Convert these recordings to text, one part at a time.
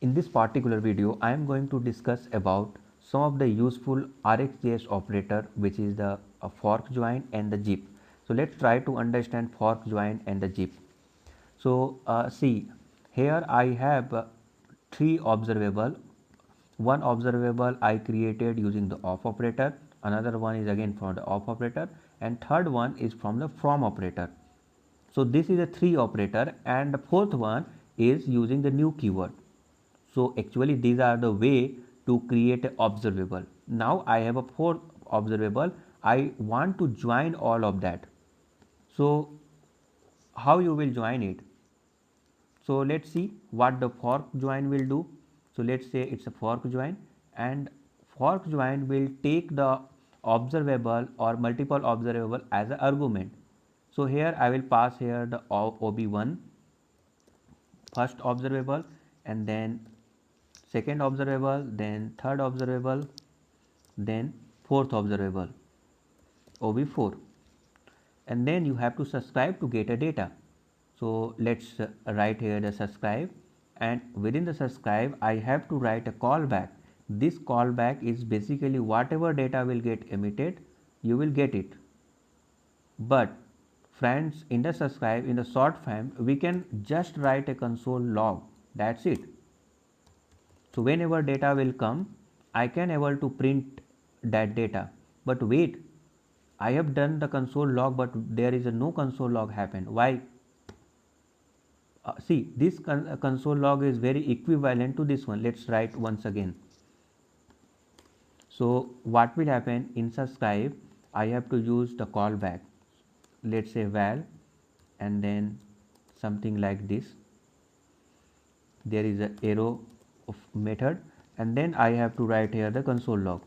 In this particular video, I am going to discuss about some of the useful RxJS operator, which is the fork join and the zip. So let's try to understand fork join and the zip. So see, here I have three observable. One observable I created using the of operator, another one is again from the of operator, and third one is from the from operator. So this is a three operator, and the fourth one is using the new keyword. So actually these are the way to create a observable. Now I have a fourth observable. I want to join all of that. So how you will join it? So let's see what the fork join will do. So let's say it's a fork join, and fork join will take the observable or multiple observable as an argument. So here I will pass here the ob1 first observable, and then second observable, then third observable, then fourth observable ob4, and then you have to subscribe to get a data. So let's write here the subscribe, and within the subscribe I have to write a callback. This callback is basically whatever data will get emitted, you will get it. But friends, in the subscribe, in the short form, we can just write a console log. That's it. So whenever data will come, I can able to print that data. But wait, I have done the console log, but there is a no console log happen. Why? See, this console log is very equivalent to this one. Let's write once again. So what will happen in subscribe? I have to use the callback. Let's say val, and then something like this. There is an arrow of method, and then I have to write here the console log.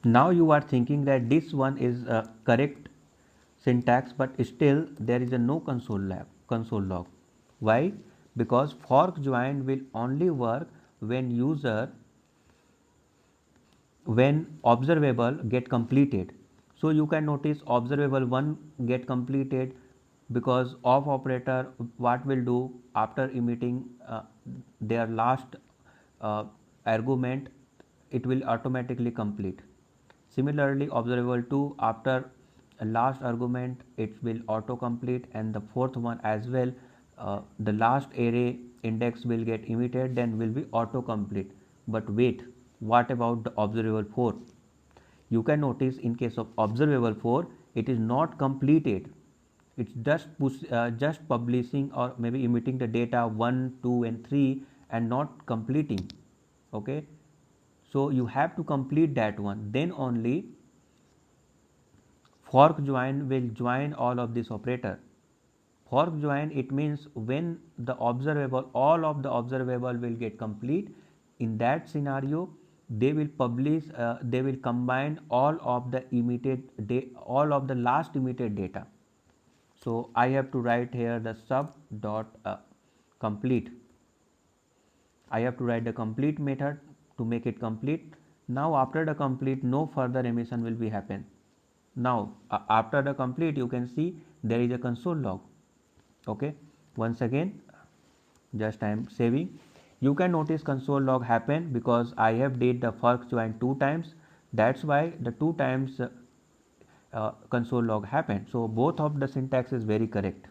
Now you are thinking that this one is correct syntax, but still there is a no console log. Why? Because fork join will only work when observable get completed. So you can notice observable 1 get completed, because of operator what will do after emitting their last argument, it will automatically complete. Similarly, observable 2 after last argument it will auto complete, and the fourth one as well, the last array index will get emitted, then will be auto complete. But wait, what about the observable 4? You can notice in case of observable 4, it is not completed. It's just publishing or maybe emitting the data 1, 2 and 3 and not completing. Okay, so you have to complete that one, then only fork join will join all of this operator. Fork join, it means when the observable, all of the observable will get complete. In that scenario, they will publish, they will combine all of the all of the last emitted data. So I have to write here the sub dot complete. I have to write the complete method to make it complete. Now after the complete, no further emission will be happen. Now after the complete, you can see there is a console log. Okay, once again, just I am saving. You can notice console log happen because I have did the fork join 2 times. That's why the 2 times console log happened. So both of the syntax is very correct.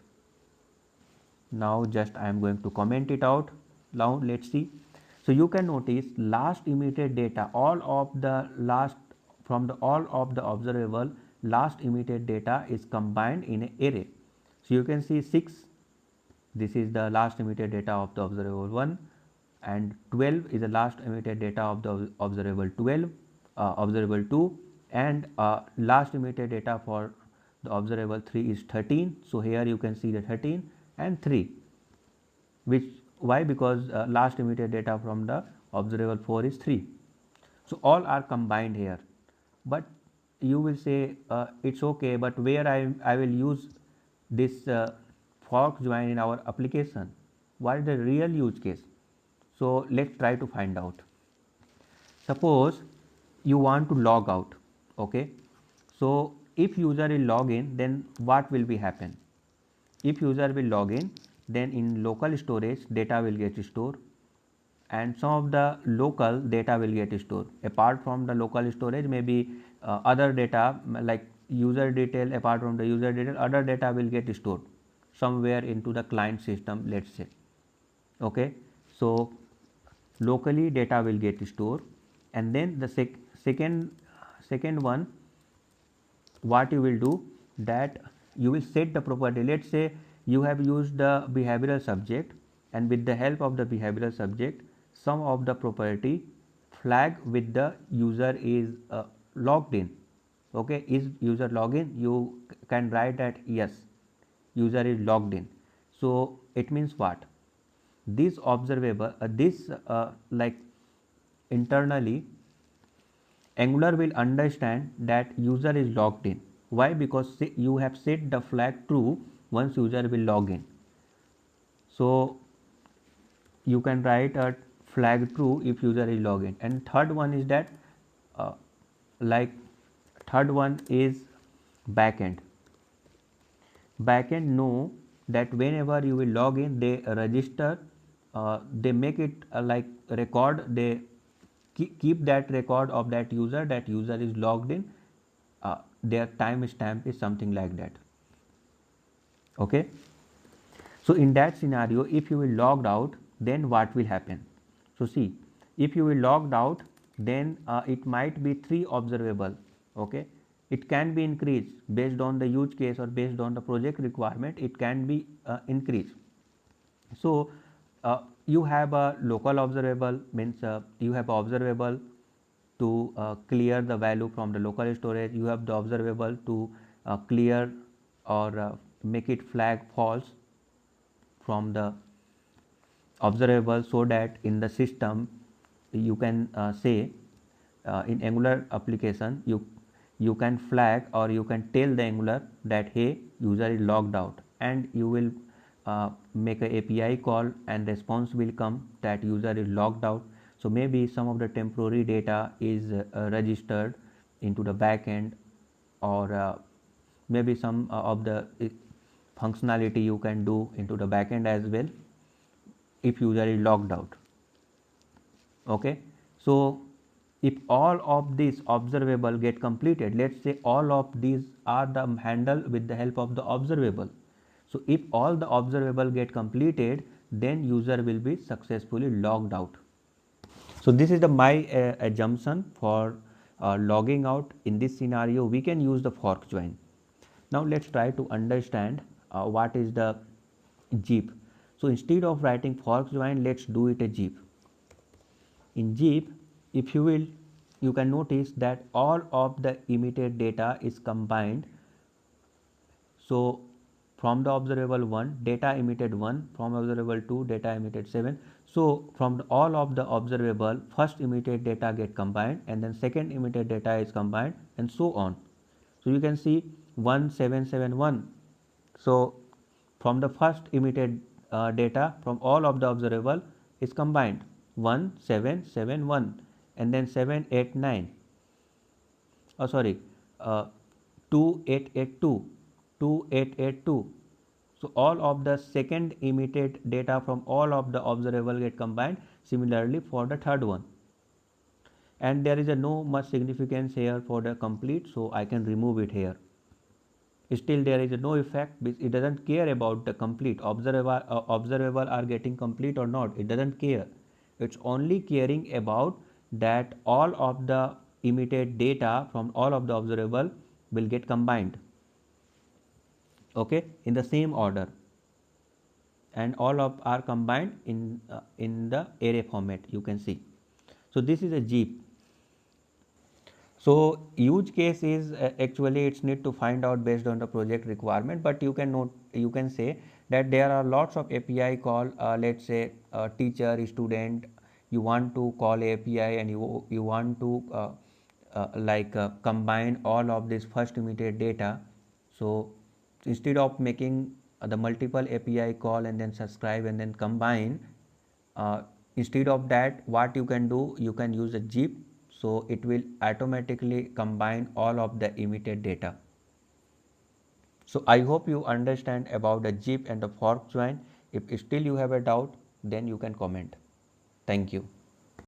Now just I am going to comment it out. Now let's see. So you can notice last emitted data, all of the observable last emitted data is combined in an array. So you can see 6, this is the last emitted data of the observable 1, and 12 is the last emitted data of the observable 2, and last emitted data for the observable 3 is 13. So here you can see the 13 and 3, which why? Because last emitted data from the observable 4 is 3. So all are combined here. But you will say it's okay, but where I will use this fork join in our application? What is the real use case? So let's try to find out. Suppose you want to log out. Okay, so if user will log in, then what will be happen? If user will log in, then in local storage data will get stored, and some of the local data will get stored. Apart from the local storage, maybe other data like user detail, apart from the user detail, other data will get stored somewhere into the client system, let's say. Okay, so locally data will get stored, and then the second one, what you will do, that you will set the property. Let's say you have used the behavioral subject, and with the help of the behavioral subject, some of the property flag with the user is logged in. Okay, is user login? You can write that yes, user is logged in. So it means what? This observable, this like internally Angular will understand that user is logged in. Why? Because you have set the flag true once user will log in. So you can write a flag true if user is log in. And third one is that uh, like third one is backend. Backend know that whenever you will log in, they register, they make it like record, they keep that record of that user is logged in, their timestamp is something like that. Okay, so in that scenario, if you will logged out, then what will happen? So see, if you will logged out, then it might be 3 observable. Okay, it can be increased based on the use case or based on the project requirement, it can be increased. So you have a local observable, means you have observable to clear the value from the local storage, you have the observable to clear or make it flag false from the observable, so that in the system you can say in Angular application, you can flag or you can tell the Angular that hey, user is logged out, and you will make a API call and response will come that user is logged out. So maybe some of the temporary data is registered into the backend, or maybe some of the functionality you can do into the backend as well if user is logged out. Okay, so if all of these observable get completed, let's say all of these are the handled with the help of the observable. So if all the observable get completed, then user will be successfully logged out. So this is the my assumption for logging out. In this scenario, we can use the fork join. Now let's try to understand what is the zip. So instead of writing fork join, let's do it a zip. In zip, if you will, you can notice that all of the emitted data is combined. So from the observable 1, data emitted 1, from observable 2, data emitted 7. So from all of the observable, first emitted data get combined, and then second emitted data is combined, and so on. So you can see 1771. So from the first emitted data from all of the observable is combined 1771, and then 789, oh sorry, 2882, 2882. So all of the second emitted data from all of the observable get combined. Similarly for the third one, and there is a no much significance here for the complete, so I can remove it here. Still there is no effect, it doesn't care about the complete observable are getting complete or not, it doesn't care. It's only caring about that all of the emitted data from all of the observable will get combined, okay, in the same order, and all of are combined in the array format, you can see. So this is a zip. So use case is actually it's need to find out based on the project requirement, but you can note, you can say that there are lots of API call, let's say teacher, student, you want to call API, and you want to combine all of this first emitted data. So instead of making the multiple API call and then subscribe and then combine, instead of that, what you can do, you can use a zip. So it will automatically combine all of the emitted data. So I hope you understand about the zip and the fork join. If still you have a doubt, then you can comment. Thank you.